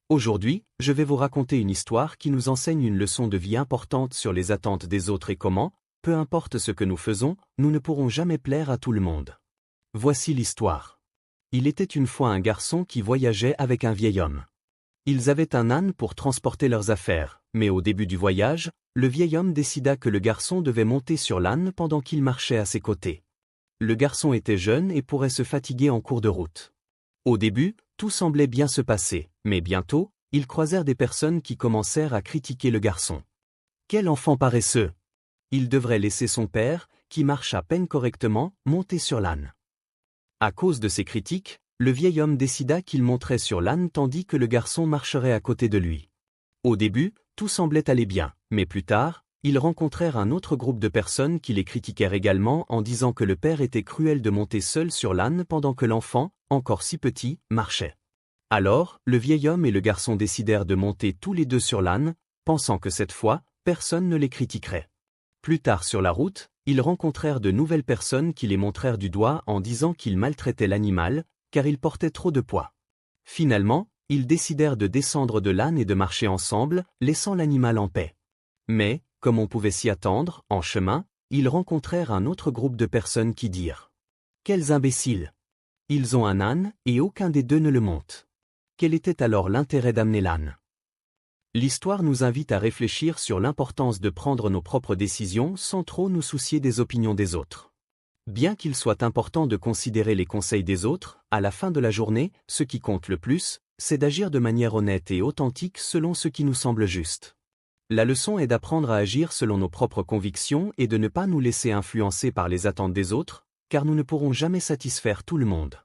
Aujourd'hui, je vais vous raconter une histoire qui nous enseigne une leçon de vie importante sur les attentes des autres et comment, peu importe ce que nous faisons, nous ne pourrons jamais plaire à tout le monde. Voici l'histoire. Il était une fois un garçon qui voyageait avec un vieil homme. Ils avaient un âne pour transporter leurs affaires, mais au début du voyage, le vieil homme décida que le garçon devait monter sur l'âne pendant qu'il marchait à ses côtés. Le garçon était jeune et pourrait se fatiguer en cours de route. Au début, tout semblait bien se passer, mais bientôt, ils croisèrent des personnes qui commencèrent à critiquer le garçon. Quel enfant paresseux! Il devrait laisser son père, qui marche à peine correctement, monter sur l'âne. À cause de ces critiques, le vieil homme décida qu'il monterait sur l'âne tandis que le garçon marcherait à côté de lui. Au début, tout semblait aller bien, mais plus tard, ils rencontrèrent un autre groupe de personnes qui les critiquèrent également en disant que le père était cruel de monter seul sur l'âne pendant que l'enfant, encore si petit, marchait. Alors, le vieil homme et le garçon décidèrent de monter tous les deux sur l'âne, pensant que cette fois, personne ne les critiquerait. Plus tard sur la route, ils rencontrèrent de nouvelles personnes qui les montrèrent du doigt en disant qu'ils maltraitaient l'animal, car il portait trop de poids. Finalement, ils décidèrent de descendre de l'âne et de marcher ensemble, laissant l'animal en paix. Mais, comme on pouvait s'y attendre, en chemin, ils rencontrèrent un autre groupe de personnes qui dirent « Quels imbéciles! Ils ont un âne, et aucun des deux ne le monte. » Quel était alors l'intérêt d'amener l'âne? L'histoire nous invite à réfléchir sur l'importance de prendre nos propres décisions sans trop nous soucier des opinions des autres. Bien qu'il soit important de considérer les conseils des autres, à la fin de la journée, ce qui compte le plus, c'est d'agir de manière honnête et authentique selon ce qui nous semble juste. La leçon est d'apprendre à agir selon nos propres convictions et de ne pas nous laisser influencer par les attentes des autres, car nous ne pourrons jamais satisfaire tout le monde.